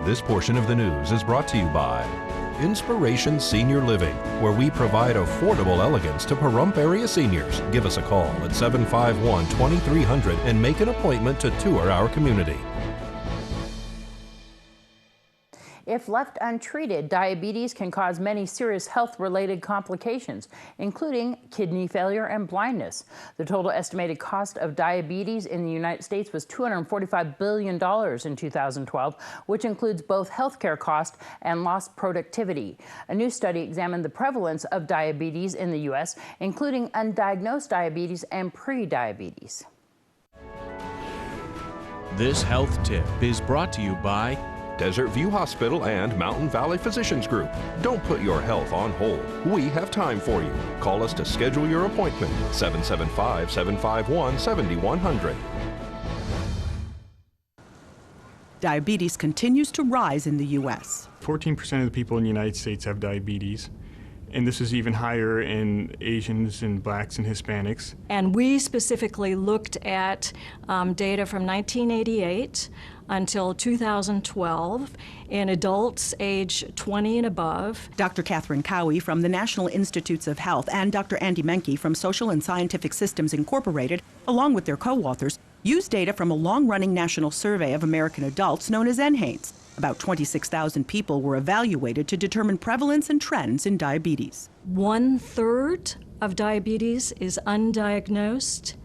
This portion of the news is brought to you by Inspiration Senior Living, where we provide affordable elegance to Pahrump area seniors. Give us a call at 751-2300 and make an appointment to tour our community. If left untreated, diabetes can cause many serious health-related complications, including kidney failure and blindness. The total estimated cost of diabetes in the United States was $245 billion in 2012, which includes both healthcare costs and lost productivity. A new study examined the prevalence of diabetes in the U.S., including undiagnosed diabetes and pre-diabetes. This health tip is brought to you by Desert View Hospital and Mountain Valley Physicians Group. Don't put your health on hold. We have time for you. Call us to schedule your appointment, 775-751-7100. Diabetes continues to rise in the U.S. 14% of the people in the United States have diabetes, and this is even higher in Asians and blacks and Hispanics. And we specifically looked at data from 1988 until 2012 in adults age 20 and above. Dr. Catherine Cowie from the National Institutes of Health and Dr. Andy Menke from Social and Scientific Systems Incorporated, along with their co-authors, used data from a long-running national survey of American adults known as NHANES. About 26,000 people were evaluated to determine prevalence and trends in diabetes. 1/3 of diabetes is undiagnosed,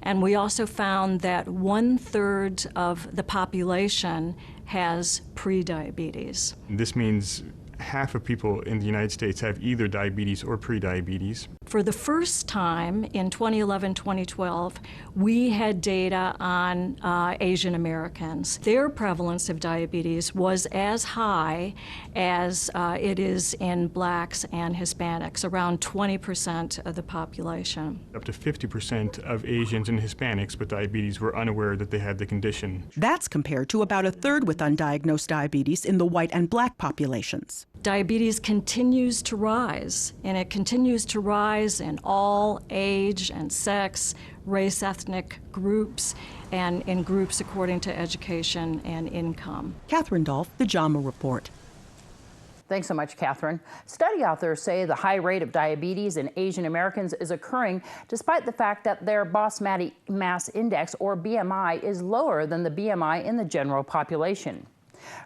and we also found that 1/3 of the population has prediabetes. This means half of people in the United States have either diabetes or prediabetes. For the first time in 2011-2012, we had data on Asian Americans. Their prevalence of diabetes was as high as it is in blacks and Hispanics, around 20% of the population. Up to 50% of Asians and Hispanics with diabetes were unaware that they had the condition. That's compared to about 1/3 with undiagnosed diabetes in the white and black populations. Diabetes continues to rise, and it continues to rise in all age and sex, race, ethnic groups, and in groups according to education and income. Catherine Dolf, The JAMA Report. Thanks so much, Catherine. Study authors say the high rate of diabetes in Asian Americans is occurring despite the fact that their body mass index, or BMI, is lower than the BMI in the general population.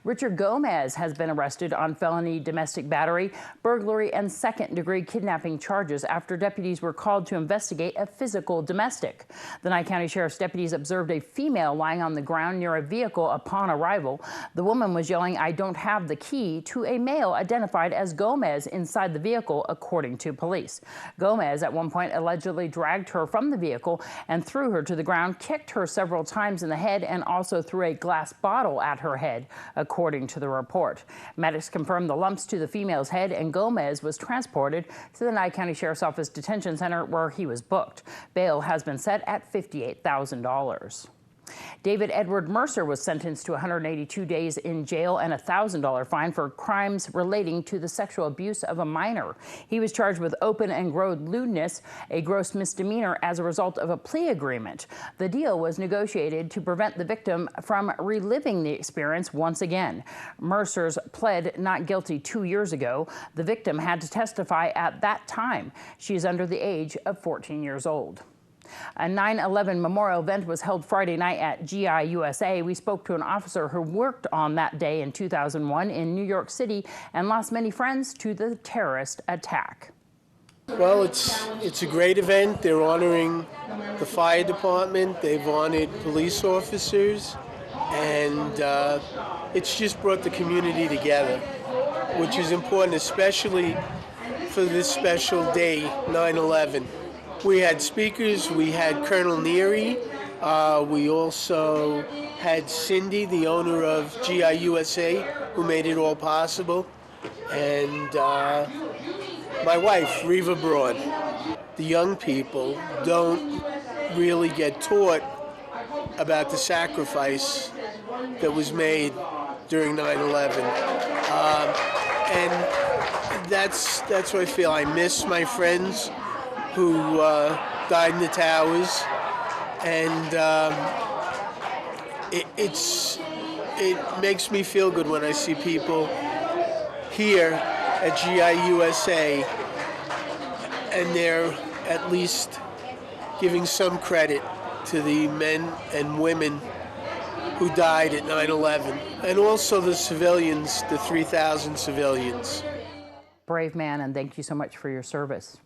Richard Gomez has been arrested on felony domestic battery, burglary, and second-degree kidnapping charges after deputies were called to investigate a physical domestic. The Nye County Sheriff's deputies observed a female lying on the ground near a vehicle upon arrival. The woman was yelling, "I don't have the key," to a male identified as Gomez inside the vehicle, according to police. Gomez at one point allegedly dragged her from the vehicle and threw her to the ground, kicked her several times in the head, and also threw a glass bottle at her head, according to the report. Medics confirmed the lumps to the female's head, and Gomez was transported to the Nye County Sheriff's Office Detention Center, where he was booked. Bail has been set at $58,000. David Edward Mercer was sentenced to 182 days in jail and a $1,000 fine for crimes relating to the sexual abuse of a minor. He was charged with open and gross lewdness, a gross misdemeanor, as a result of a plea agreement. The deal was negotiated to prevent the victim from reliving the experience once again. Mercer's pled not guilty 2 years ago. The victim had to testify at that time. She is under the age of 14 years old. A 9/11 memorial event was held Friday night at GI USA. We spoke to an officer who worked on that day in 2001 in New York City and lost many friends to the terrorist attack. Well, it's a great event. They're honoring the fire department. They've honored police officers, and it's just brought the community together, which is important, especially for this special day, 9/11. We had speakers. We had Colonel Neary. We also had Cindy, the owner of GI USA, who made it all possible, and my wife, Reva Braun. The young people don't really get taught about the sacrifice that was made during 9/11. And that's what I feel. I miss my friends who died in the towers, and it's it makes me feel good when I see people here at GIUSA and they're at least giving some credit to the men and women who died at 9/11, and also the civilians, the 3,000 civilians. Brave man, and thank you so much for your service.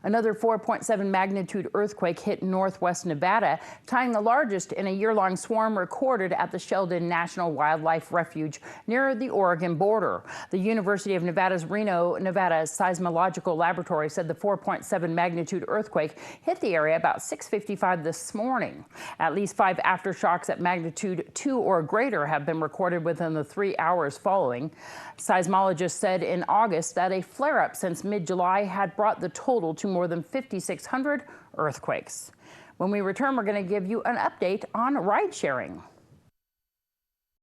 Another 4.7 magnitude earthquake hit northwest Nevada, tying the largest in a year-long swarm recorded at the Sheldon National Wildlife Refuge near the Oregon border. The University of Nevada's Reno, Nevada Seismological Laboratory said the 4.7 magnitude earthquake hit the area about 6:55 this morning. At least 5 aftershocks at magnitude 2 or greater have been recorded within the 3 hours following. Seismologists said in August that a flare-up since mid-July had brought the total to more than 5,600 earthquakes. When we return, we're going to give you an update on ride sharing.